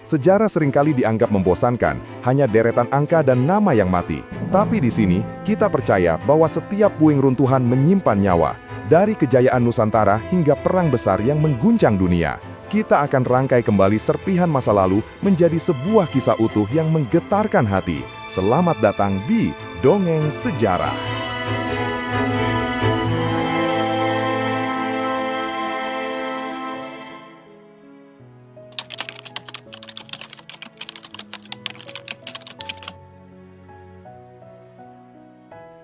Sejarah seringkali dianggap membosankan, hanya deretan angka dan nama yang mati. Tapi di sini, kita percaya bahwa setiap puing runtuhan menyimpan nyawa. Dari kejayaan Nusantara hingga perang besar yang mengguncang dunia. Kita akan rangkai kembali serpihan masa lalu menjadi sebuah kisah utuh yang menggetarkan hati. Selamat datang di Dongeng Sejarah.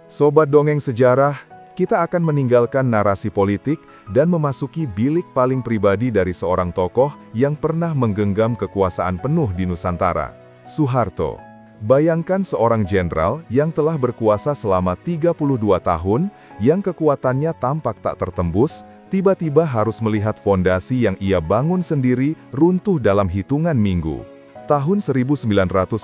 Sobat Dongeng Sejarah, kita akan meninggalkan narasi politik dan memasuki bilik paling pribadi dari seorang tokoh yang pernah menggenggam kekuasaan penuh di Nusantara, Soeharto. Bayangkan seorang jenderal yang telah berkuasa selama 32 tahun, yang kekuatannya tampak tak tertembus, tiba-tiba harus melihat fondasi yang ia bangun sendiri runtuh dalam hitungan minggu. Tahun 1998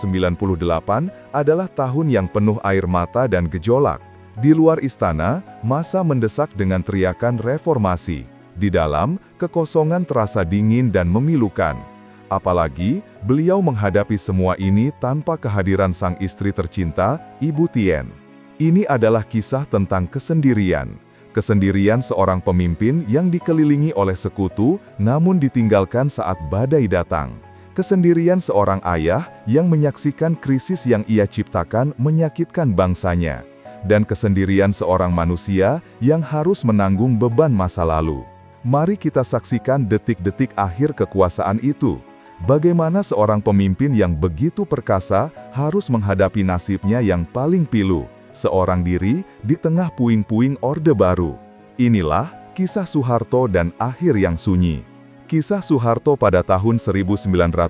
adalah tahun yang penuh air mata dan gejolak. Di luar istana, massa mendesak dengan teriakan reformasi. Di dalam, kekosongan terasa dingin dan memilukan. Apalagi, beliau menghadapi semua ini tanpa kehadiran sang istri tercinta, Ibu Tien. Ini adalah kisah tentang kesendirian. Kesendirian seorang pemimpin yang dikelilingi oleh sekutu, namun ditinggalkan saat badai datang. Kesendirian seorang ayah yang menyaksikan krisis yang ia ciptakan menyakitkan bangsanya. Dan kesendirian seorang manusia yang harus menanggung beban masa lalu. Mari kita saksikan detik-detik akhir kekuasaan itu. Bagaimana seorang pemimpin yang begitu perkasa harus menghadapi nasibnya yang paling pilu, seorang diri di tengah puing-puing Orde Baru. Inilah kisah Soeharto dan akhir yang sunyi. Kisah Soeharto pada tahun 1998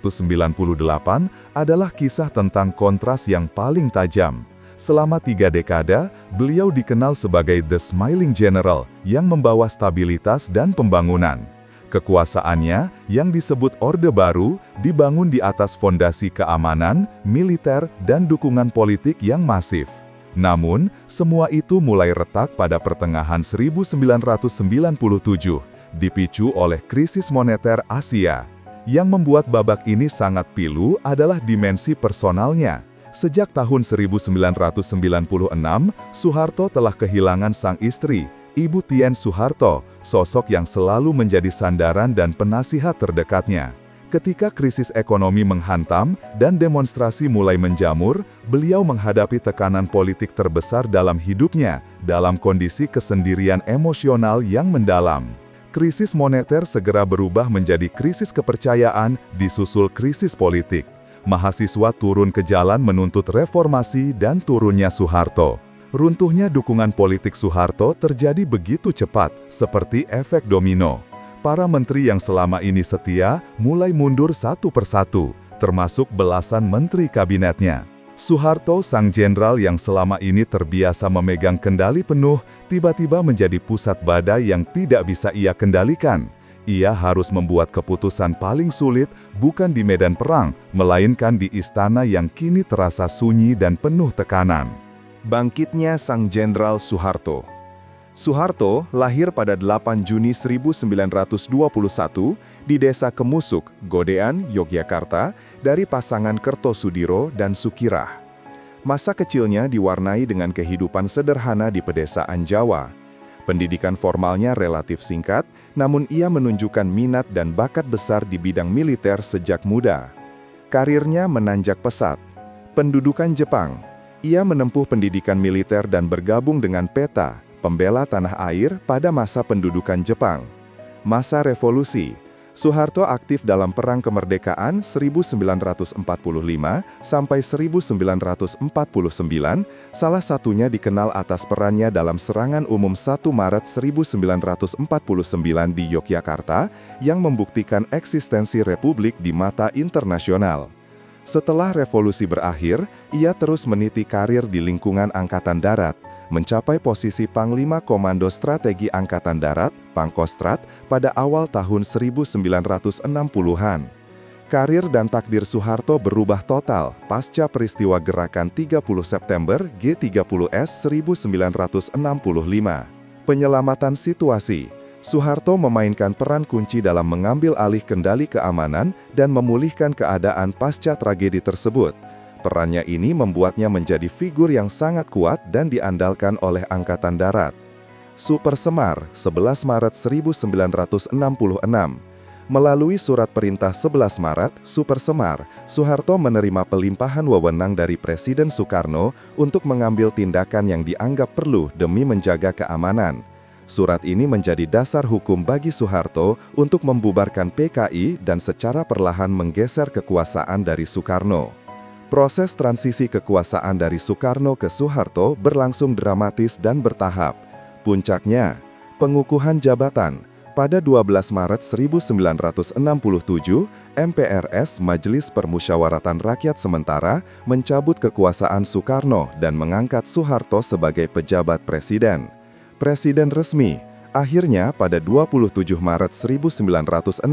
adalah kisah tentang kontras yang paling tajam. Selama 3 dekade, beliau dikenal sebagai The Smiling General yang membawa stabilitas dan pembangunan. Kekuasaannya, yang disebut Orde Baru, dibangun di atas fondasi keamanan, militer, dan dukungan politik yang masif. Namun, semua itu mulai retak pada pertengahan 1997, dipicu oleh krisis moneter Asia. Yang membuat babak ini sangat pilu adalah dimensi personalnya. Sejak tahun 1996, Soeharto telah kehilangan sang istri, Ibu Tien Soeharto, sosok yang selalu menjadi sandaran dan penasihat terdekatnya. Ketika krisis ekonomi menghantam dan demonstrasi mulai menjamur, beliau menghadapi tekanan politik terbesar dalam hidupnya, dalam kondisi kesendirian emosional yang mendalam. Krisis moneter segera berubah menjadi krisis kepercayaan, disusul krisis politik. Mahasiswa turun ke jalan menuntut reformasi dan turunnya Soeharto. Runtuhnya dukungan politik Soeharto terjadi begitu cepat, seperti efek domino. Para menteri yang selama ini setia mulai mundur satu persatu, termasuk belasan menteri kabinetnya. Soeharto, sang jenderal yang selama ini terbiasa memegang kendali penuh, tiba-tiba menjadi pusat badai yang tidak bisa ia kendalikan. Ia harus membuat keputusan paling sulit bukan di medan perang, melainkan di istana yang kini terasa sunyi dan penuh tekanan. Bangkitnya sang Jenderal Soeharto. Soeharto lahir pada 8 Juni 1921 di Desa Kemusuk, Godean, Yogyakarta, dari pasangan Kertosudiro dan Sukirah. Masa kecilnya diwarnai dengan kehidupan sederhana di pedesaan Jawa. Pendidikan formalnya relatif singkat, namun ia menunjukkan minat dan bakat besar di bidang militer sejak muda. Karirnya menanjak pesat. Pendudukan Jepang. Ia menempuh pendidikan militer dan bergabung dengan PETA, pembela tanah air pada masa pendudukan Jepang. Masa revolusi. Soeharto aktif dalam Perang Kemerdekaan 1945 sampai 1949, salah satunya dikenal atas perannya dalam serangan umum 1 Maret 1949 di Yogyakarta yang membuktikan eksistensi Republik di mata internasional. Setelah revolusi berakhir, ia terus meniti karir di lingkungan Angkatan Darat, mencapai posisi Panglima Komando Strategi Angkatan Darat, Pangkostrat, pada awal tahun 1960-an. Karir dan takdir Soeharto berubah total pasca peristiwa Gerakan 30 September G30S 1965. Penyelamatan situasi. Soeharto memainkan peran kunci dalam mengambil alih kendali keamanan dan memulihkan keadaan pasca tragedi tersebut. Perannya ini membuatnya menjadi figur yang sangat kuat dan diandalkan oleh Angkatan Darat. Super Semar, 11 Maret 1966. Melalui surat perintah 11 Maret, Super Semar, Soeharto menerima pelimpahan wewenang dari Presiden Soekarno untuk mengambil tindakan yang dianggap perlu demi menjaga keamanan. Surat ini menjadi dasar hukum bagi Soeharto untuk membubarkan PKI dan secara perlahan menggeser kekuasaan dari Soekarno. Proses transisi kekuasaan dari Soekarno ke Soeharto berlangsung dramatis dan bertahap. Puncaknya, pengukuhan jabatan. Pada 12 Maret 1967, MPRS Majelis Permusyawaratan Rakyat Sementara mencabut kekuasaan Soekarno dan mengangkat Soeharto sebagai pejabat presiden. Presiden resmi. Akhirnya pada 27 Maret 1968,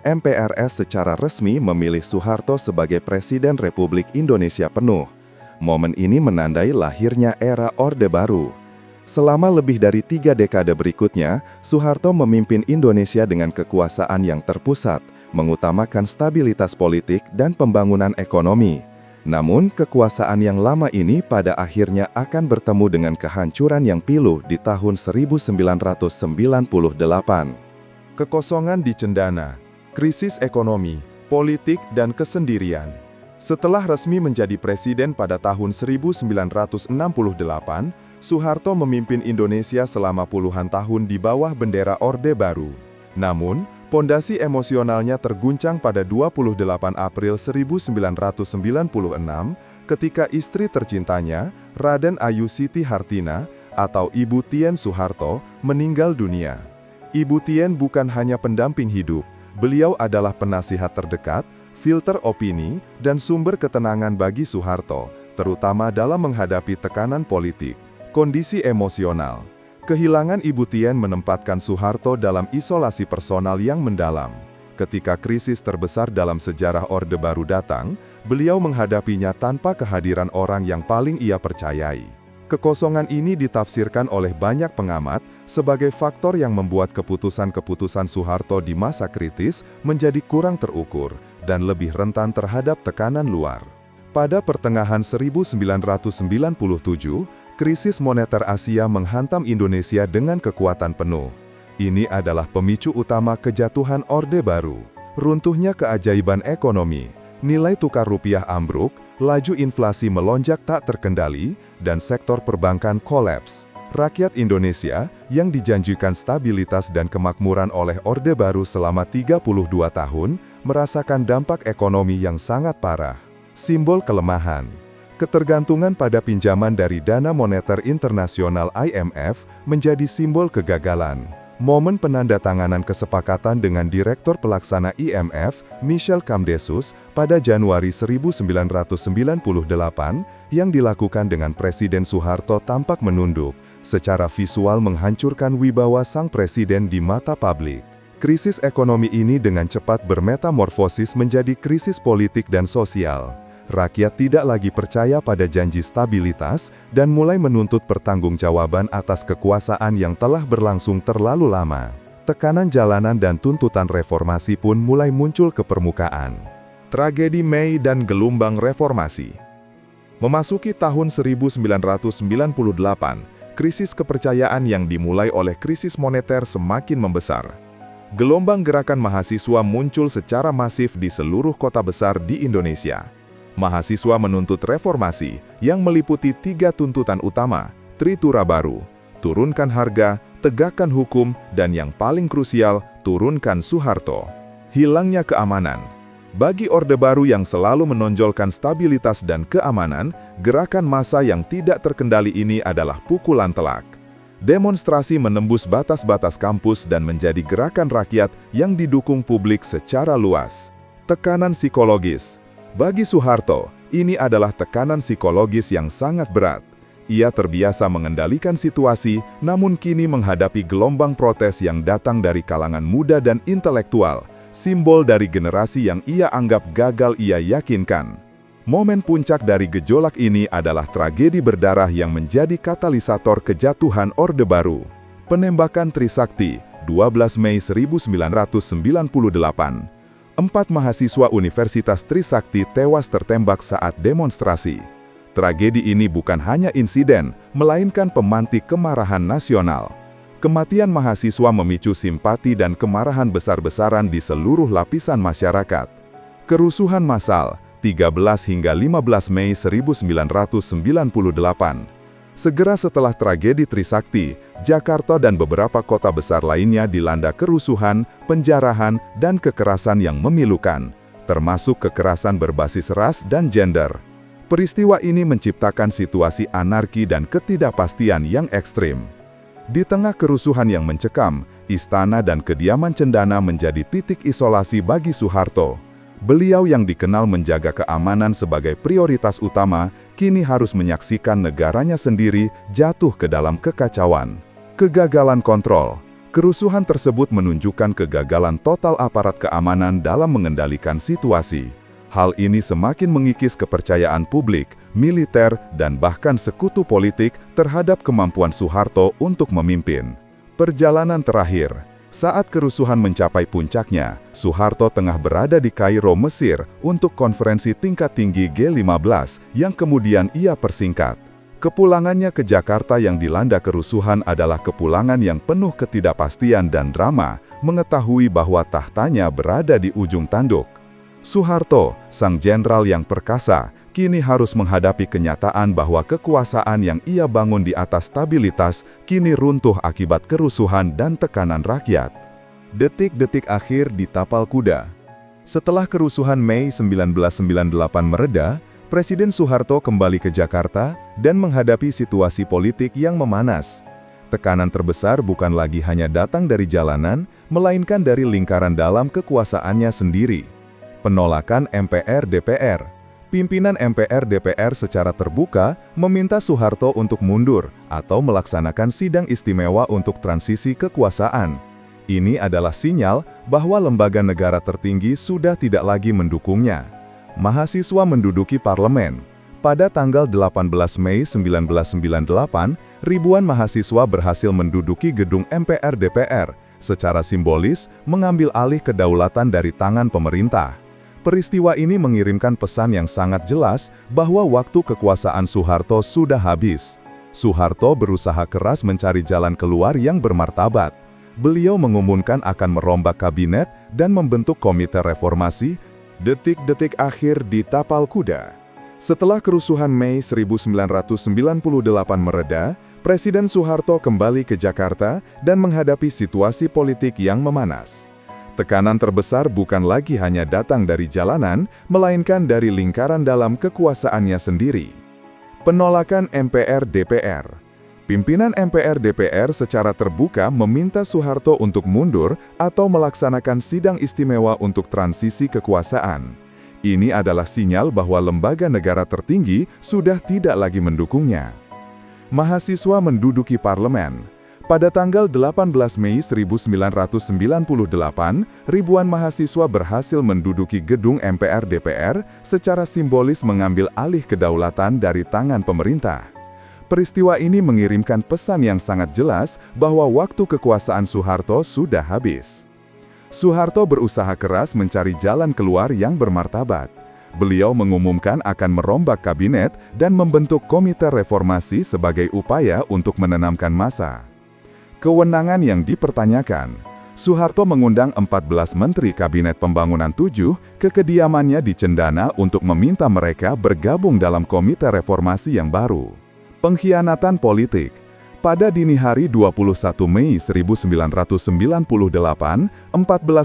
MPRS secara resmi memilih Soeharto sebagai Presiden Republik Indonesia penuh. Momen ini menandai lahirnya era Orde Baru. Selama lebih dari 3 dekade berikutnya, Soeharto memimpin Indonesia dengan kekuasaan yang terpusat, mengutamakan stabilitas politik dan pembangunan ekonomi. Namun, kekuasaan yang lama ini pada akhirnya akan bertemu dengan kehancuran yang pilu di tahun 1998. Kekosongan di Cendana, krisis ekonomi, politik, dan kesendirian. Setelah resmi menjadi presiden pada tahun 1968, Soeharto memimpin Indonesia selama puluhan tahun di bawah bendera Orde Baru. Namun, pondasi emosionalnya terguncang pada 28 April 1996 ketika istri tercintanya, Raden Ayu Siti Hartina, atau Ibu Tien Soeharto, meninggal dunia. Ibu Tien bukan hanya pendamping hidup, beliau adalah penasihat terdekat, filter opini, dan sumber ketenangan bagi Soeharto, terutama dalam menghadapi tekanan politik. Kondisi emosional. Kehilangan Ibu Tien menempatkan Soeharto dalam isolasi personal yang mendalam. Ketika krisis terbesar dalam sejarah Orde Baru datang, beliau menghadapinya tanpa kehadiran orang yang paling ia percayai. Kekosongan ini ditafsirkan oleh banyak pengamat sebagai faktor yang membuat keputusan-keputusan Soeharto di masa kritis menjadi kurang terukur dan lebih rentan terhadap tekanan luar. Pada pertengahan 1997, krisis moneter Asia menghantam Indonesia dengan kekuatan penuh. Ini adalah pemicu utama kejatuhan Orde Baru. Runtuhnya keajaiban ekonomi, nilai tukar rupiah ambruk, laju inflasi melonjak tak terkendali, dan sektor perbankan kolaps. Rakyat Indonesia, yang dijanjikan stabilitas dan kemakmuran oleh Orde Baru selama 32 tahun, merasakan dampak ekonomi yang sangat parah. Simbol kelemahan. Ketergantungan pada pinjaman dari Dana Moneter Internasional (IMF) menjadi simbol kegagalan. Momen penandatanganan kesepakatan dengan Direktur Pelaksana IMF, Michel Kamdesus, pada Januari 1998, yang dilakukan dengan Presiden Soeharto tampak menunduk, secara visual menghancurkan wibawa sang presiden di mata publik. Krisis ekonomi ini dengan cepat bermetamorfosis menjadi krisis politik dan sosial. Rakyat tidak lagi percaya pada janji stabilitas dan mulai menuntut pertanggungjawaban atas kekuasaan yang telah berlangsung terlalu lama. Tekanan jalanan dan tuntutan reformasi pun mulai muncul ke permukaan. Tragedi Mei dan gelombang reformasi. Memasuki tahun 1998, krisis kepercayaan yang dimulai oleh krisis moneter semakin membesar. Gelombang gerakan mahasiswa muncul secara masif di seluruh kota besar di Indonesia. Mahasiswa menuntut reformasi yang meliputi 3 tuntutan utama, Tritura Baru, turunkan harga, tegakkan hukum, dan yang paling krusial, turunkan Soeharto. Hilangnya keamanan. Bagi Orde Baru yang selalu menonjolkan stabilitas dan keamanan, gerakan massa yang tidak terkendali ini adalah pukulan telak. Demonstrasi menembus batas-batas kampus dan menjadi gerakan rakyat yang didukung publik secara luas. Tekanan psikologis. Bagi Soeharto, ini adalah tekanan psikologis yang sangat berat. Ia terbiasa mengendalikan situasi, namun kini menghadapi gelombang protes yang datang dari kalangan muda dan intelektual, simbol dari generasi yang ia anggap gagal ia yakinkan. Momen puncak dari gejolak ini adalah tragedi berdarah yang menjadi katalisator kejatuhan Orde Baru. Penembakan Trisakti, 12 Mei 1998. 4 mahasiswa Universitas Trisakti tewas tertembak saat demonstrasi. Tragedi ini bukan hanya insiden, melainkan pemantik kemarahan nasional. Kematian mahasiswa memicu simpati dan kemarahan besar-besaran di seluruh lapisan masyarakat. Kerusuhan massal, 13 hingga 15 Mei 1998. Segera setelah tragedi Trisakti, Jakarta dan beberapa kota besar lainnya dilanda kerusuhan, penjarahan, dan kekerasan yang memilukan, termasuk kekerasan berbasis ras dan gender. Peristiwa ini menciptakan situasi anarki dan ketidakpastian yang ekstrim. Di tengah kerusuhan yang mencekam, istana dan kediaman Cendana menjadi titik isolasi bagi Soeharto. Beliau yang dikenal menjaga keamanan sebagai prioritas utama, kini harus menyaksikan negaranya sendiri jatuh ke dalam kekacauan. Kegagalan kontrol. Kerusuhan tersebut menunjukkan kegagalan total aparat keamanan dalam mengendalikan situasi. Hal ini semakin mengikis kepercayaan publik, militer, dan bahkan sekutu politik terhadap kemampuan Soeharto untuk memimpin. Perjalanan terakhir. Saat kerusuhan mencapai puncaknya, Soeharto tengah berada di Kairo, Mesir, untuk konferensi tingkat tinggi G15 yang kemudian ia persingkat. Kepulangannya ke Jakarta yang dilanda kerusuhan adalah kepulangan yang penuh ketidakpastian dan drama, mengetahui bahwa tahtanya berada di ujung tanduk. Soeharto, sang jenderal yang perkasa, kini harus menghadapi kenyataan bahwa kekuasaan yang ia bangun di atas stabilitas kini runtuh akibat kerusuhan dan tekanan rakyat. Detik-detik akhir di tapal kuda. Setelah kerusuhan Mei 1998 mereda, Presiden Soeharto kembali ke Jakarta dan menghadapi situasi politik yang memanas. Tekanan terbesar bukan lagi hanya datang dari jalanan, melainkan dari lingkaran dalam kekuasaannya sendiri. Penolakan MPR-DPR. Pimpinan MPR-DPR secara terbuka meminta Soeharto untuk mundur atau melaksanakan sidang istimewa untuk transisi kekuasaan. Ini adalah sinyal bahwa lembaga negara tertinggi sudah tidak lagi mendukungnya. Mahasiswa menduduki parlemen. Pada tanggal 18 Mei 1998, ribuan mahasiswa berhasil menduduki gedung MPR-DPR, secara simbolis mengambil alih kedaulatan dari tangan pemerintah. Peristiwa ini mengirimkan pesan yang sangat jelas bahwa waktu kekuasaan Soeharto sudah habis. Soeharto berusaha keras mencari jalan keluar yang bermartabat. Beliau mengumumkan akan merombak kabinet dan membentuk komite reformasi. Detik-detik akhir di tapal kuda. Setelah kerusuhan Mei 1998 mereda, Presiden Soeharto kembali ke Jakarta dan menghadapi situasi politik yang memanas. Tekanan terbesar bukan lagi hanya datang dari jalanan, melainkan dari lingkaran dalam kekuasaannya sendiri. Penolakan MPR-DPR. Pimpinan MPR-DPR secara terbuka meminta Soeharto untuk mundur atau melaksanakan sidang istimewa untuk transisi kekuasaan. Ini adalah sinyal bahwa lembaga negara tertinggi sudah tidak lagi mendukungnya. Mahasiswa menduduki parlemen. Pada tanggal 18 Mei 1998, ribuan mahasiswa berhasil menduduki gedung MPR-DPR secara simbolis mengambil alih kedaulatan dari tangan pemerintah. Peristiwa ini mengirimkan pesan yang sangat jelas bahwa waktu kekuasaan Soeharto sudah habis. Soeharto berusaha keras mencari jalan keluar yang bermartabat. Beliau mengumumkan akan merombak kabinet dan membentuk komite reformasi sebagai upaya untuk menenangkan massa. Kewenangan yang dipertanyakan. Soeharto mengundang 14 Menteri Kabinet Pembangunan 7 ke kediamannya di Cendana untuk meminta mereka bergabung dalam komite reformasi yang baru. Pengkhianatan politik. Pada dini hari 21 Mei 1998, 14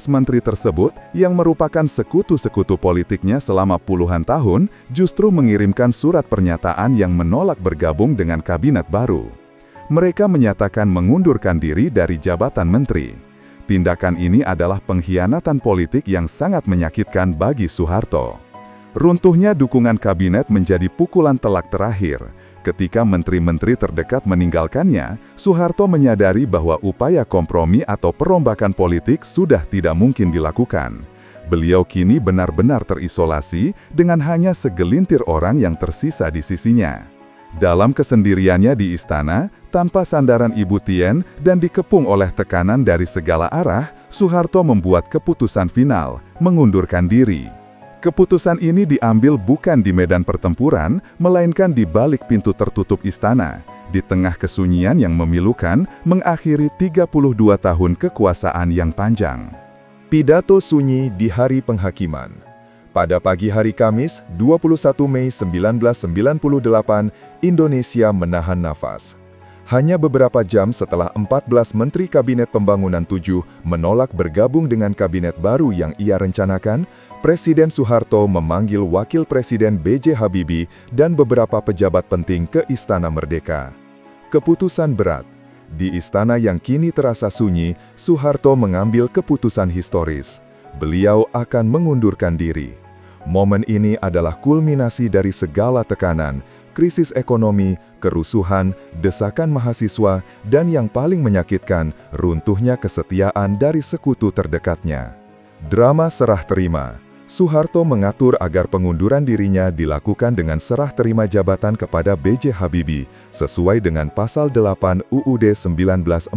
menteri tersebut yang merupakan sekutu-sekutu politiknya selama puluhan tahun justru mengirimkan surat pernyataan yang menolak bergabung dengan kabinet baru. Mereka menyatakan mengundurkan diri dari jabatan menteri. Tindakan ini adalah pengkhianatan politik yang sangat menyakitkan bagi Soeharto. Runtuhnya dukungan kabinet menjadi pukulan telak terakhir. Ketika menteri-menteri terdekat meninggalkannya, Soeharto menyadari bahwa upaya kompromi atau perombakan politik sudah tidak mungkin dilakukan. Beliau kini benar-benar terisolasi dengan hanya segelintir orang yang tersisa di sisinya. Dalam kesendiriannya di istana, tanpa sandaran Ibu Tien dan dikepung oleh tekanan dari segala arah, Soeharto membuat keputusan final, mengundurkan diri. Keputusan ini diambil bukan di medan pertempuran, melainkan di balik pintu tertutup istana, di tengah kesunyian yang memilukan, mengakhiri 32 tahun kekuasaan yang panjang. Pidato sunyi di hari penghakiman. Pada pagi hari Kamis, 21 Mei 1998, Indonesia menahan nafas. Hanya beberapa jam setelah 14 Menteri Kabinet Pembangunan 7 menolak bergabung dengan kabinet baru yang ia rencanakan, Presiden Soeharto memanggil Wakil Presiden B.J. Habibie dan beberapa pejabat penting ke Istana Merdeka. Keputusan berat. Di istana yang kini terasa sunyi, Soeharto mengambil keputusan historis. Beliau akan mengundurkan diri. Momen ini adalah kulminasi dari segala tekanan, krisis ekonomi, kerusuhan, desakan mahasiswa, dan yang paling menyakitkan, runtuhnya kesetiaan dari sekutu terdekatnya. Drama serah terima. Soeharto mengatur agar pengunduran dirinya dilakukan dengan serah terima jabatan kepada B.J. Habibie, sesuai dengan Pasal 8 UUD 1945.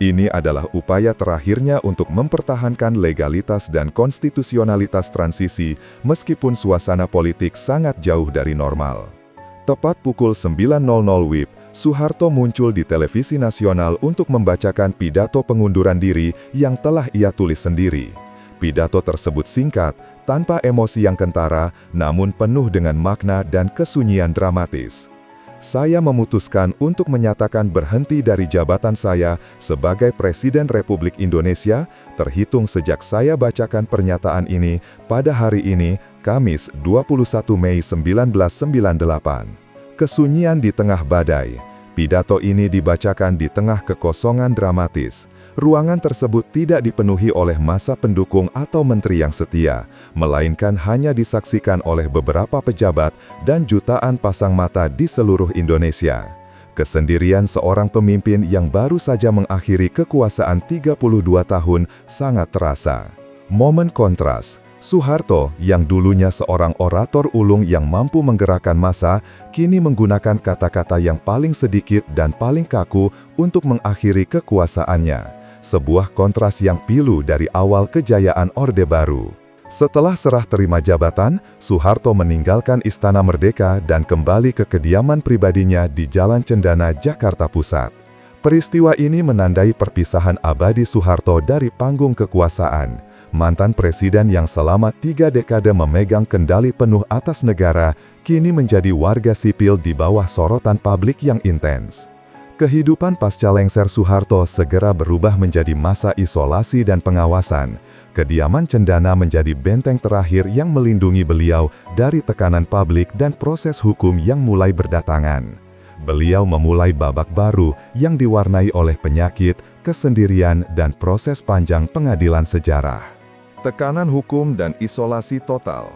Ini adalah upaya terakhirnya untuk mempertahankan legalitas dan konstitusionalitas transisi, meskipun suasana politik sangat jauh dari normal. Tepat pukul 9.00 WIB, Soeharto muncul di televisi nasional untuk membacakan pidato pengunduran diri yang telah ia tulis sendiri. Pidato tersebut singkat, tanpa emosi yang kentara, namun penuh dengan makna dan kesunyian dramatis. Saya memutuskan untuk menyatakan berhenti dari jabatan saya sebagai Presiden Republik Indonesia, terhitung sejak saya bacakan pernyataan ini pada hari ini, Kamis 21 Mei 1998. Kesunyian di tengah badai. Pidato ini dibacakan di tengah kekosongan dramatis. Ruangan tersebut tidak dipenuhi oleh massa pendukung atau menteri yang setia, melainkan hanya disaksikan oleh beberapa pejabat dan jutaan pasang mata di seluruh Indonesia. Kesendirian seorang pemimpin yang baru saja mengakhiri kekuasaan 32 tahun sangat terasa. Momen kontras. Soeharto, yang dulunya seorang orator ulung yang mampu menggerakkan massa, kini menggunakan kata-kata yang paling sedikit dan paling kaku untuk mengakhiri kekuasaannya. Sebuah kontras yang pilu dari awal kejayaan Orde Baru. Setelah serah terima jabatan, Soeharto meninggalkan Istana Merdeka dan kembali ke kediaman pribadinya di Jalan Cendana, Jakarta Pusat. Peristiwa ini menandai perpisahan abadi Soeharto dari panggung kekuasaan. Mantan presiden yang selama 3 dekade memegang kendali penuh atas negara, kini menjadi warga sipil di bawah sorotan publik yang intens. Kehidupan pasca lengser Soeharto segera berubah menjadi masa isolasi dan pengawasan. Kediaman Cendana menjadi benteng terakhir yang melindungi beliau dari tekanan publik dan proses hukum yang mulai berdatangan. Beliau memulai babak baru yang diwarnai oleh penyakit, kesendirian, dan proses panjang pengadilan sejarah. Tekanan hukum dan isolasi total.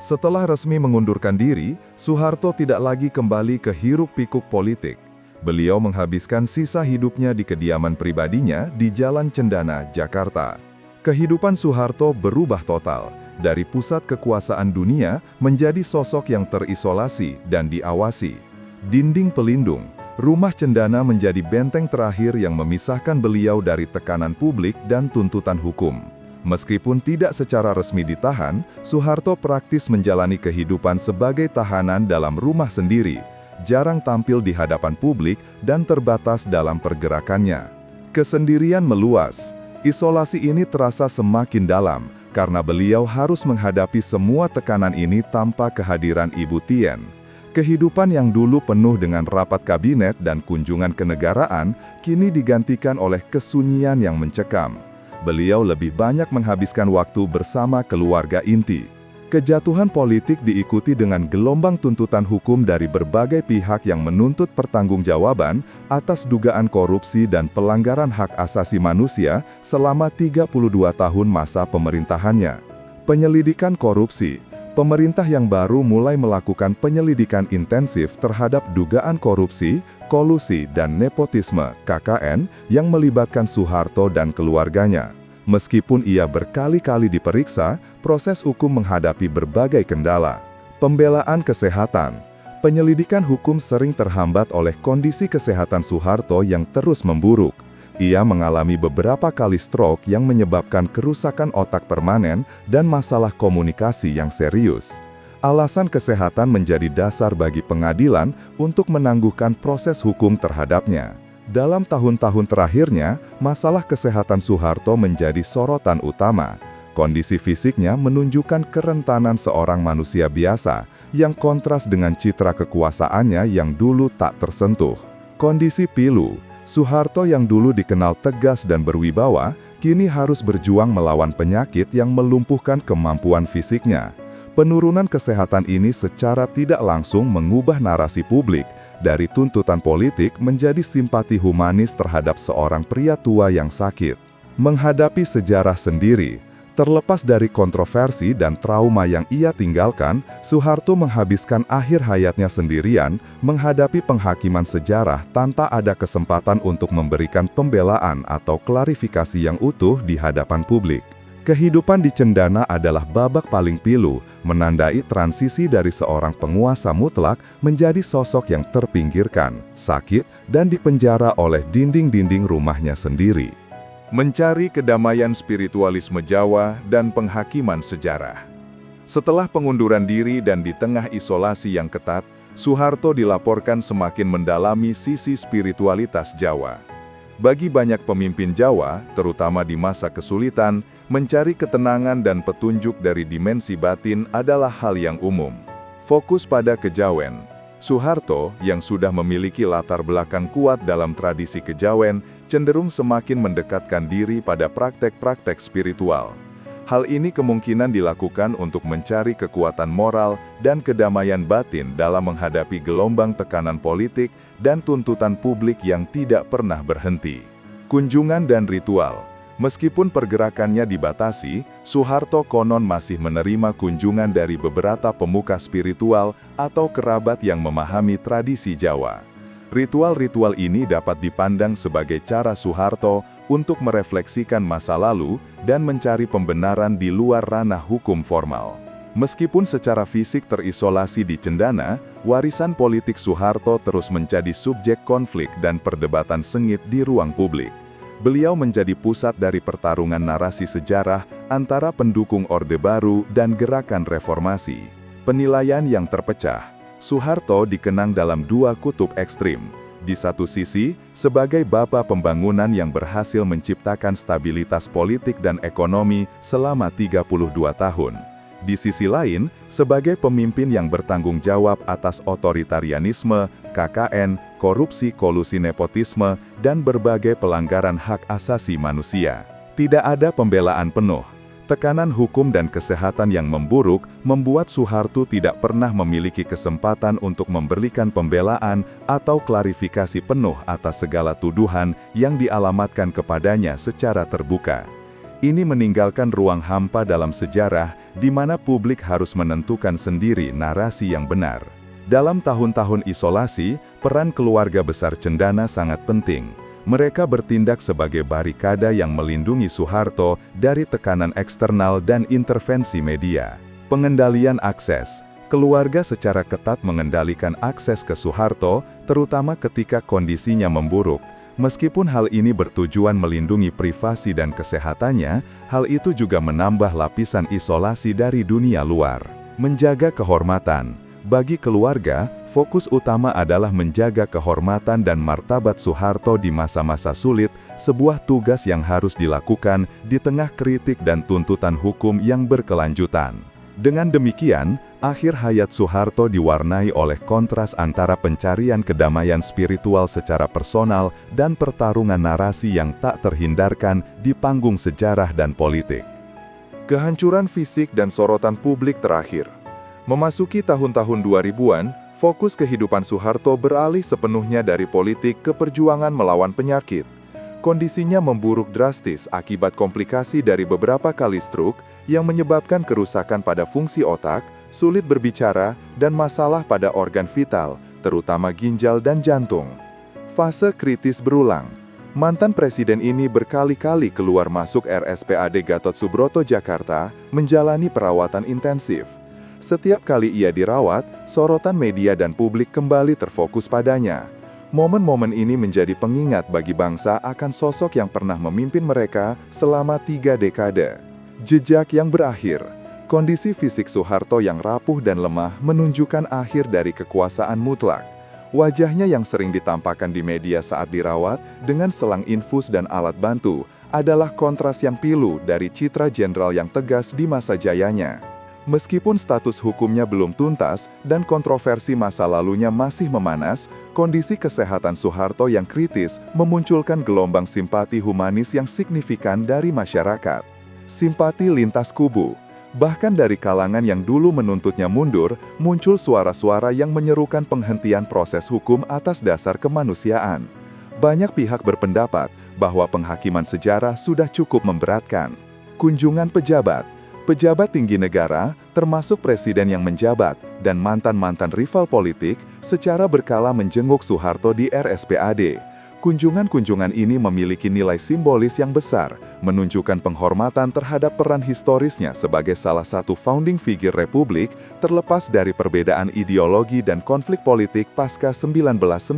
Setelah resmi mengundurkan diri, Soeharto tidak lagi kembali ke hiruk-pikuk politik. Beliau menghabiskan sisa hidupnya di kediaman pribadinya di Jalan Cendana, Jakarta. Kehidupan Soeharto berubah total, dari pusat kekuasaan dunia menjadi sosok yang terisolasi dan diawasi. Dinding pelindung, rumah Cendana menjadi benteng terakhir yang memisahkan beliau dari tekanan publik dan tuntutan hukum. Meskipun tidak secara resmi ditahan, Soeharto praktis menjalani kehidupan sebagai tahanan dalam rumah sendiri, jarang tampil di hadapan publik dan terbatas dalam pergerakannya. Kesendirian meluas. Isolasi ini terasa semakin dalam, karena beliau harus menghadapi semua tekanan ini tanpa kehadiran Ibu Tien. Kehidupan yang dulu penuh dengan rapat kabinet dan kunjungan kenegaraan, kini digantikan oleh kesunyian yang mencekam. Beliau lebih banyak menghabiskan waktu bersama keluarga inti. Kejatuhan politik diikuti dengan gelombang tuntutan hukum dari berbagai pihak yang menuntut pertanggungjawaban atas dugaan korupsi dan pelanggaran hak asasi manusia selama 32 tahun masa pemerintahannya. Penyelidikan korupsi. Pemerintah yang baru mulai melakukan penyelidikan intensif terhadap dugaan korupsi, kolusi, dan nepotisme (KKN) yang melibatkan Soeharto dan keluarganya. Meskipun ia berkali-kali diperiksa, proses hukum menghadapi berbagai kendala. Pembelaan kesehatan. Penyelidikan hukum sering terhambat oleh kondisi kesehatan Soeharto yang terus memburuk. Ia mengalami beberapa kali stroke yang menyebabkan kerusakan otak permanen dan masalah komunikasi yang serius. Alasan kesehatan menjadi dasar bagi pengadilan untuk menangguhkan proses hukum terhadapnya. Dalam tahun-tahun terakhirnya, masalah kesehatan Soeharto menjadi sorotan utama. Kondisi fisiknya menunjukkan kerentanan seorang manusia biasa yang kontras dengan citra kekuasaannya yang dulu tak tersentuh. Kondisi pilu, Soeharto yang dulu dikenal tegas dan berwibawa, kini harus berjuang melawan penyakit yang melumpuhkan kemampuan fisiknya. Penurunan kesehatan ini secara tidak langsung mengubah narasi publik dari tuntutan politik menjadi simpati humanis terhadap seorang pria tua yang sakit. Menghadapi sejarah sendiri, terlepas dari kontroversi dan trauma yang ia tinggalkan, Soeharto menghabiskan akhir hayatnya sendirian menghadapi penghakiman sejarah tanpa ada kesempatan untuk memberikan pembelaan atau klarifikasi yang utuh di hadapan publik. Kehidupan di Cendana adalah babak paling pilu, menandai transisi dari seorang penguasa mutlak menjadi sosok yang terpinggirkan, sakit, dan dipenjara oleh dinding-dinding rumahnya sendiri. Mencari kedamaian spiritualisme Jawa dan penghakiman sejarah. Setelah pengunduran diri dan di tengah isolasi yang ketat, Soeharto dilaporkan semakin mendalami sisi spiritualitas Jawa. Bagi banyak pemimpin Jawa, terutama di masa kesulitan, mencari ketenangan dan petunjuk dari dimensi batin adalah hal yang umum. Fokus pada kejawen. Soeharto, yang sudah memiliki latar belakang kuat dalam tradisi kejawen, cenderung semakin mendekatkan diri pada praktek-praktek spiritual. Hal ini kemungkinan dilakukan untuk mencari kekuatan moral dan kedamaian batin dalam menghadapi gelombang tekanan politik dan tuntutan publik yang tidak pernah berhenti. Kunjungan dan ritual. Meskipun pergerakannya dibatasi, Soeharto konon masih menerima kunjungan dari beberapa pemuka spiritual atau kerabat yang memahami tradisi Jawa. Ritual-ritual ini dapat dipandang sebagai cara Soeharto untuk merefleksikan masa lalu dan mencari pembenaran di luar ranah hukum formal. Meskipun secara fisik terisolasi di Cendana, warisan politik Soeharto terus menjadi subjek konflik dan perdebatan sengit di ruang publik. Beliau menjadi pusat dari pertarungan narasi sejarah antara pendukung Orde Baru dan gerakan reformasi. Penilaian yang terpecah. Soeharto dikenang dalam dua kutub ekstrim. Di satu sisi, sebagai bapak pembangunan yang berhasil menciptakan stabilitas politik dan ekonomi selama 32 tahun. Di sisi lain, sebagai pemimpin yang bertanggung jawab atas otoritarianisme, KKN, korupsi kolusi nepotisme, dan berbagai pelanggaran hak asasi manusia. Tidak ada pembelaan penuh. Tekanan hukum dan kesehatan yang memburuk membuat Soeharto tidak pernah memiliki kesempatan untuk memberikan pembelaan atau klarifikasi penuh atas segala tuduhan yang dialamatkan kepadanya secara terbuka. Ini meninggalkan ruang hampa dalam sejarah di mana publik harus menentukan sendiri narasi yang benar. Dalam tahun-tahun isolasi, peran keluarga besar Cendana sangat penting. Mereka bertindak sebagai barikada yang melindungi Soeharto dari tekanan eksternal dan intervensi media. Pengendalian akses. Keluarga secara ketat mengendalikan akses ke Soeharto, terutama ketika kondisinya memburuk. Meskipun hal ini bertujuan melindungi privasi dan kesehatannya, hal itu juga menambah lapisan isolasi dari dunia luar. Menjaga kehormatan. Bagi keluarga, fokus utama adalah menjaga kehormatan dan martabat Soeharto di masa-masa sulit, sebuah tugas yang harus dilakukan di tengah kritik dan tuntutan hukum yang berkelanjutan. Dengan demikian, akhir hayat Soeharto diwarnai oleh kontras antara pencarian kedamaian spiritual secara personal dan pertarungan narasi yang tak terhindarkan di panggung sejarah dan politik. Kehancuran fisik dan sorotan publik terakhir. Memasuki tahun-tahun 2000-an, fokus kehidupan Soeharto beralih sepenuhnya dari politik ke perjuangan melawan penyakit. Kondisinya memburuk drastis akibat komplikasi dari beberapa kali stroke yang menyebabkan kerusakan pada fungsi otak, sulit berbicara, dan masalah pada organ vital, terutama ginjal dan jantung. Fase kritis berulang. Mantan presiden ini berkali-kali keluar masuk RSPAD Gatot Subroto Jakarta menjalani perawatan intensif. Setiap kali ia dirawat, sorotan media dan publik kembali terfokus padanya. Momen-momen ini menjadi pengingat bagi bangsa akan sosok yang pernah memimpin mereka selama 3 dekade. Jejak yang berakhir. Kondisi fisik Soeharto yang rapuh dan lemah menunjukkan akhir dari kekuasaan mutlak. Wajahnya yang sering ditampakkan di media saat dirawat dengan selang infus dan alat bantu adalah kontras yang pilu dari citra jenderal yang tegas di masa jayanya. Meskipun status hukumnya belum tuntas dan kontroversi masa lalunya masih memanas, kondisi kesehatan Soeharto yang kritis memunculkan gelombang simpati humanis yang signifikan dari masyarakat. Simpati lintas kubu. Bahkan dari kalangan yang dulu menuntutnya mundur, muncul suara-suara yang menyerukan penghentian proses hukum atas dasar kemanusiaan. Banyak pihak berpendapat bahwa penghakiman sejarah sudah cukup memberatkan. Kunjungan pejabat. Pejabat tinggi negara, termasuk presiden yang menjabat, dan mantan-mantan rival politik, secara berkala menjenguk Soeharto di RSPAD. Kunjungan-kunjungan ini memiliki nilai simbolis yang besar, menunjukkan penghormatan terhadap peran historisnya sebagai salah satu founding figure Republik, terlepas dari perbedaan ideologi dan konflik politik pasca 1998.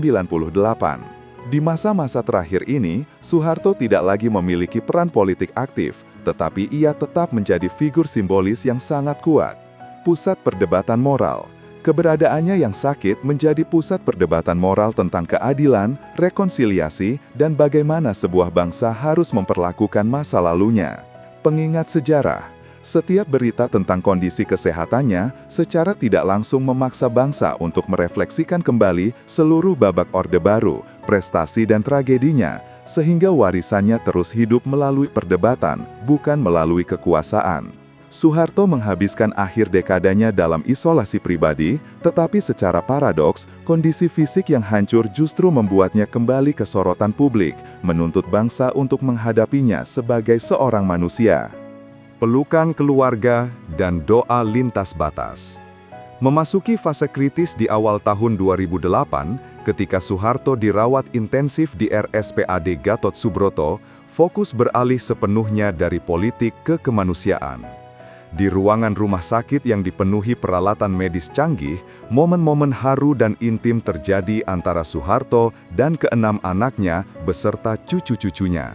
Di masa-masa terakhir ini, Soeharto tidak lagi memiliki peran politik aktif, tetapi ia tetap menjadi figur simbolis yang sangat kuat. Pusat perdebatan moral. Keberadaannya yang sakit menjadi pusat perdebatan moral tentang keadilan, rekonsiliasi, dan bagaimana sebuah bangsa harus memperlakukan masa lalunya. Pengingat sejarah. Setiap berita tentang kondisi kesehatannya secara tidak langsung memaksa bangsa untuk merefleksikan kembali seluruh babak Orde Baru, prestasi dan tragedinya, sehingga warisannya terus hidup melalui perdebatan, bukan melalui kekuasaan. Soeharto menghabiskan akhir dekadanya dalam isolasi pribadi, tetapi secara paradoks, kondisi fisik yang hancur justru membuatnya kembali ke sorotan publik, menuntut bangsa untuk menghadapinya sebagai seorang manusia. Pelukan keluarga dan doa lintas batas. Memasuki fase kritis di awal tahun 2008, ketika Soeharto dirawat intensif di RSPAD Gatot Subroto, fokus beralih sepenuhnya dari politik ke kemanusiaan. Di ruangan rumah sakit yang dipenuhi peralatan medis canggih, momen-momen haru dan intim terjadi antara Soeharto dan ke-6 anaknya beserta cucu-cucunya.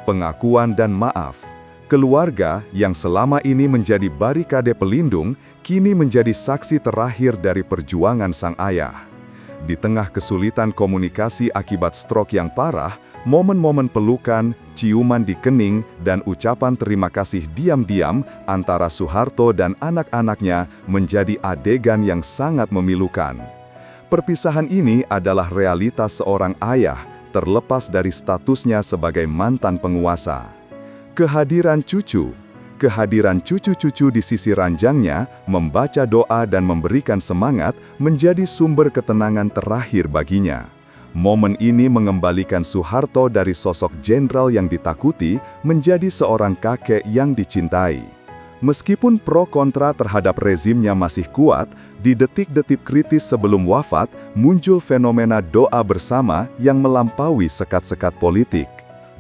Pengakuan dan maaf. Keluarga yang selama ini menjadi barikade pelindung, kini menjadi saksi terakhir dari perjuangan sang ayah. Di tengah kesulitan komunikasi akibat stroke yang parah, momen-momen pelukan, ciuman di kening, dan ucapan terima kasih diam-diam antara Soeharto dan anak-anaknya menjadi adegan yang sangat memilukan. Perpisahan ini adalah realitas seorang ayah, terlepas dari statusnya sebagai mantan penguasa. Kehadiran cucu-cucu di sisi ranjangnya, membaca doa dan memberikan semangat menjadi sumber ketenangan terakhir baginya. Momen ini mengembalikan Soeharto dari sosok jenderal yang ditakuti menjadi seorang kakek yang dicintai. Meskipun pro kontra terhadap rezimnya masih kuat, di detik-detik kritis sebelum wafat muncul fenomena doa bersama yang melampaui sekat-sekat politik.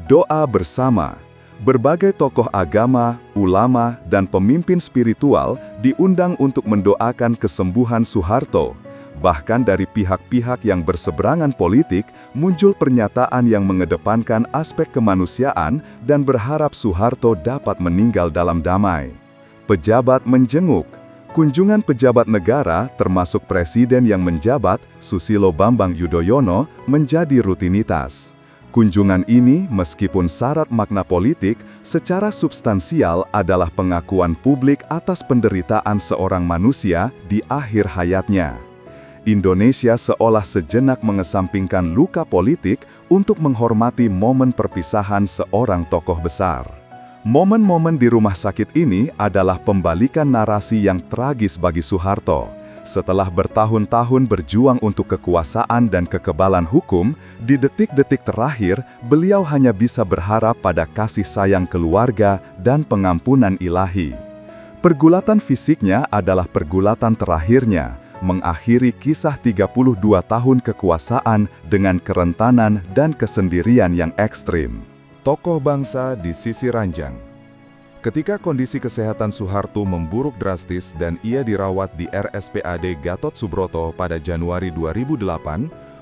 Doa bersama. Berbagai tokoh agama, ulama, dan pemimpin spiritual diundang untuk mendoakan kesembuhan Soeharto. Bahkan dari pihak-pihak yang berseberangan politik, muncul pernyataan yang mengedepankan aspek kemanusiaan dan berharap Soeharto dapat meninggal dalam damai. Pejabat menjenguk. Kunjungan pejabat negara, termasuk presiden yang menjabat, Susilo Bambang Yudhoyono, menjadi rutinitas. Kunjungan ini, meskipun syarat makna politik, secara substansial adalah pengakuan publik atas penderitaan seorang manusia di akhir hayatnya. Indonesia seolah sejenak mengesampingkan luka politik untuk menghormati momen perpisahan seorang tokoh besar. Momen-momen di rumah sakit ini adalah pembalikan narasi yang tragis bagi Soeharto. Setelah bertahun-tahun berjuang untuk kekuasaan dan kekebalan hukum, di detik-detik terakhir, beliau hanya bisa berharap pada kasih sayang keluarga dan pengampunan ilahi. Pergulatan fisiknya adalah pergulatan terakhirnya, mengakhiri kisah 32 tahun kekuasaan dengan kerentanan dan kesendirian yang ekstrim. Tokoh bangsa di sisi ranjang. Ketika kondisi kesehatan Soeharto memburuk drastis dan ia dirawat di RSPAD Gatot Subroto pada Januari 2008,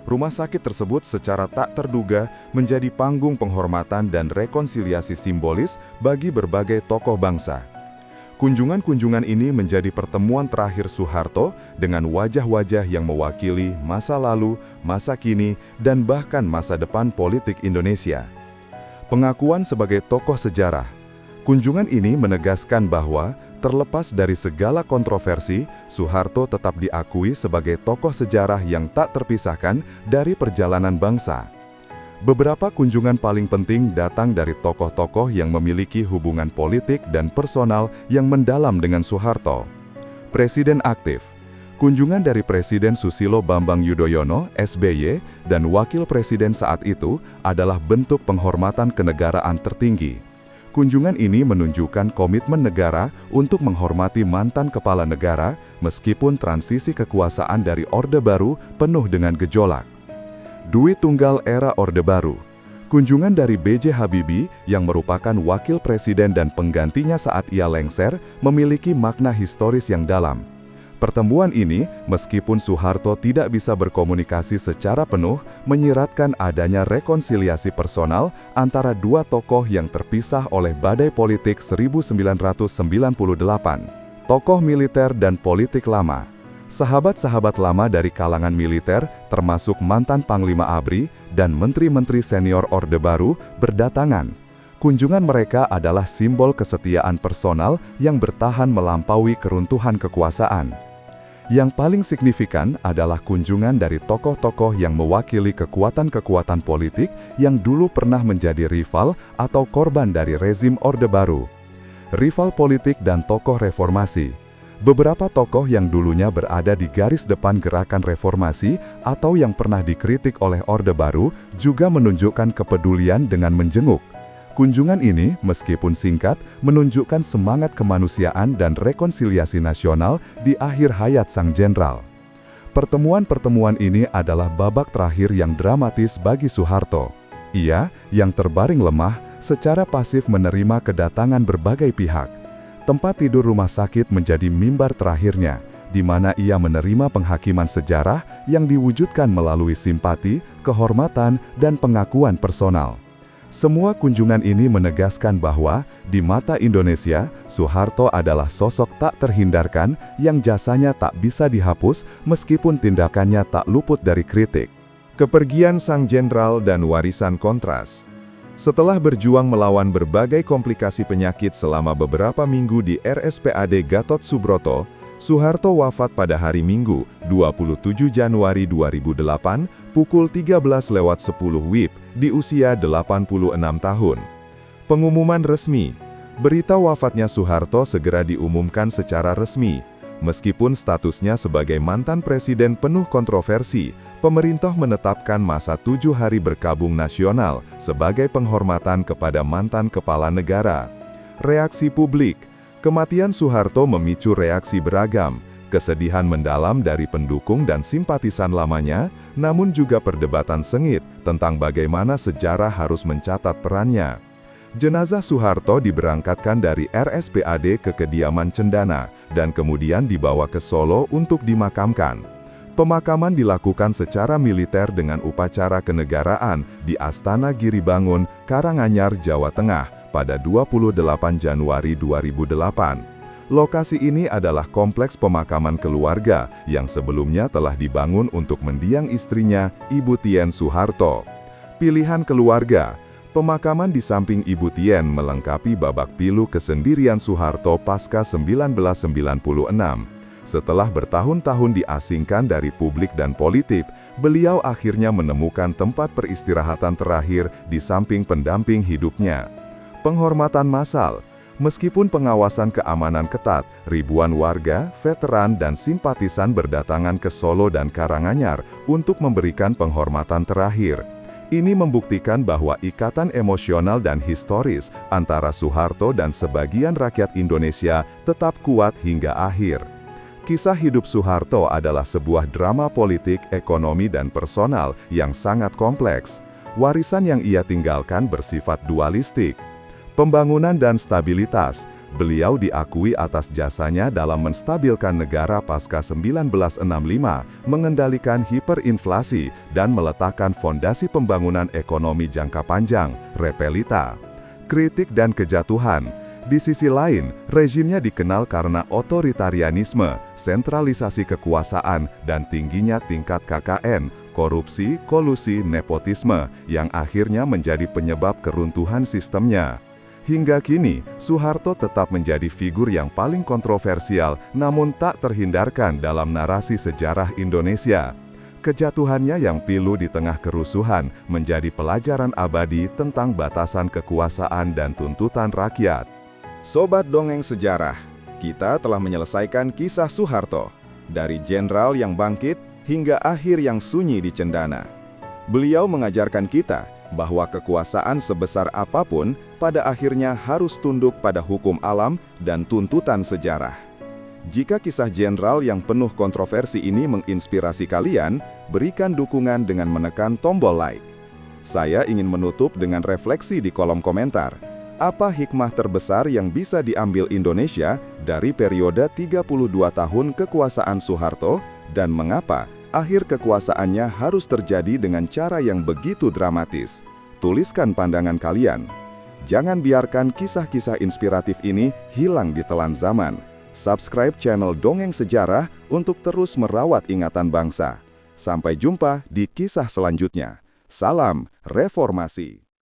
rumah sakit tersebut secara tak terduga menjadi panggung penghormatan dan rekonsiliasi simbolis bagi berbagai tokoh bangsa. Kunjungan-kunjungan ini menjadi pertemuan terakhir Soeharto dengan wajah-wajah yang mewakili masa lalu, masa kini, dan bahkan masa depan politik Indonesia. Pengakuan sebagai tokoh sejarah. Kunjungan ini menegaskan bahwa, terlepas dari segala kontroversi, Soeharto tetap diakui sebagai tokoh sejarah yang tak terpisahkan dari perjalanan bangsa. Beberapa kunjungan paling penting datang dari tokoh-tokoh yang memiliki hubungan politik dan personal yang mendalam dengan Soeharto. Presiden aktif. Kunjungan dari Presiden Susilo Bambang Yudhoyono, SBY, dan Wakil Presiden saat itu adalah bentuk penghormatan kenegaraan tertinggi. Kunjungan ini menunjukkan komitmen negara untuk menghormati mantan kepala negara meskipun transisi kekuasaan dari Orde Baru penuh dengan gejolak. Dui Tunggal era Orde Baru. Kunjungan dari B.J. Habibie yang merupakan wakil presiden dan penggantinya saat ia lengser memiliki makna historis yang dalam. Pertemuan ini, meskipun Soeharto tidak bisa berkomunikasi secara penuh, menyiratkan adanya rekonsiliasi personal antara dua tokoh yang terpisah oleh badai politik 1998. Tokoh militer dan politik lama. Sahabat-sahabat lama dari kalangan militer, termasuk mantan Panglima ABRI dan menteri-menteri senior Orde Baru, berdatangan. Kunjungan mereka adalah simbol kesetiaan personal yang bertahan melampaui keruntuhan kekuasaan. Yang paling signifikan adalah kunjungan dari tokoh-tokoh yang mewakili kekuatan-kekuatan politik yang dulu pernah menjadi rival atau korban dari rezim Orde Baru. Rival politik dan tokoh reformasi. Beberapa tokoh yang dulunya berada di garis depan gerakan reformasi atau yang pernah dikritik oleh Orde Baru juga menunjukkan kepedulian dengan menjenguk. Kunjungan ini, meskipun singkat, menunjukkan semangat kemanusiaan dan rekonsiliasi nasional di akhir hayat sang jenderal. Pertemuan-pertemuan ini adalah babak terakhir yang dramatis bagi Soeharto. Ia, yang terbaring lemah, secara pasif menerima kedatangan berbagai pihak. Tempat tidur rumah sakit menjadi mimbar terakhirnya, di mana ia menerima penghakiman sejarah yang diwujudkan melalui simpati, kehormatan, dan pengakuan personal. Semua kunjungan ini menegaskan bahwa, di mata Indonesia, Soeharto adalah sosok tak terhindarkan yang jasanya tak bisa dihapus meskipun tindakannya tak luput dari kritik. Kepergian sang jenderal dan warisan kontras. Setelah berjuang melawan berbagai komplikasi penyakit selama beberapa minggu di RSPAD Gatot Subroto, Soeharto wafat pada hari Minggu, 27 Januari 2008, pukul 13.10 WIB, di usia 86 tahun. Pengumuman resmi. Berita wafatnya Soeharto segera diumumkan secara resmi. Meskipun statusnya sebagai mantan presiden penuh kontroversi, pemerintah menetapkan masa 7 hari berkabung nasional sebagai penghormatan kepada mantan kepala negara. Reaksi publik. Kematian Soeharto memicu reaksi beragam, kesedihan mendalam dari pendukung dan simpatisan lamanya, namun juga perdebatan sengit tentang bagaimana sejarah harus mencatat perannya. Jenazah Soeharto diberangkatkan dari RSPAD ke kediaman Cendana, dan kemudian dibawa ke Solo untuk dimakamkan. Pemakaman dilakukan secara militer dengan upacara kenegaraan di Astana Giribangun, Karanganyar, Jawa Tengah, pada 28 Januari 2008. Lokasi ini adalah kompleks pemakaman keluarga yang sebelumnya telah dibangun untuk mendiang istrinya, Ibu Tien Soeharto. Pilihan keluarga. Pemakaman di samping Ibu Tien melengkapi babak pilu kesendirian Soeharto pasca 1996. Setelah bertahun-tahun diasingkan dari publik dan politik, beliau akhirnya menemukan tempat peristirahatan terakhir di samping pendamping hidupnya. Penghormatan massal. Meskipun pengawasan keamanan ketat, ribuan warga, veteran, dan simpatisan berdatangan ke Solo dan Karanganyar untuk memberikan penghormatan terakhir. Ini membuktikan bahwa ikatan emosional dan historis antara Soeharto dan sebagian rakyat Indonesia tetap kuat hingga akhir. Kisah hidup Soeharto adalah sebuah drama politik, ekonomi, dan personal yang sangat kompleks. Warisan yang ia tinggalkan bersifat dualistik. Pembangunan dan stabilitas. Beliau diakui atas jasanya dalam menstabilkan negara pasca 1965, mengendalikan hiperinflasi, dan meletakkan fondasi pembangunan ekonomi jangka panjang, Repelita. Kritik dan kejatuhan. Di sisi lain, rezimnya dikenal karena otoritarianisme, sentralisasi kekuasaan, dan tingginya tingkat KKN, korupsi, kolusi, nepotisme, yang akhirnya menjadi penyebab keruntuhan sistemnya. Hingga kini, Soeharto tetap menjadi figur yang paling kontroversial, namun tak terhindarkan dalam narasi sejarah Indonesia. Kejatuhannya yang pilu di tengah kerusuhan menjadi pelajaran abadi tentang batasan kekuasaan dan tuntutan rakyat. Sobat Dongeng Sejarah, kita telah menyelesaikan kisah Soeharto, dari jenderal yang bangkit hingga akhir yang sunyi di cendana. Beliau mengajarkan kita bahwa kekuasaan sebesar apapun pada akhirnya harus tunduk pada hukum alam dan tuntutan sejarah. Jika kisah jenderal yang penuh kontroversi ini menginspirasi kalian, berikan dukungan dengan menekan tombol like. Saya ingin menutup dengan refleksi di kolom komentar. Apa hikmah terbesar yang bisa diambil Indonesia dari periode 32 tahun kekuasaan Soeharto, dan mengapa akhir kekuasaannya harus terjadi dengan cara yang begitu dramatis? Tuliskan pandangan kalian. Jangan biarkan kisah-kisah inspiratif ini hilang di telan zaman. Subscribe channel Dongeng Sejarah untuk terus merawat ingatan bangsa. Sampai jumpa di kisah selanjutnya. Salam Reformasi.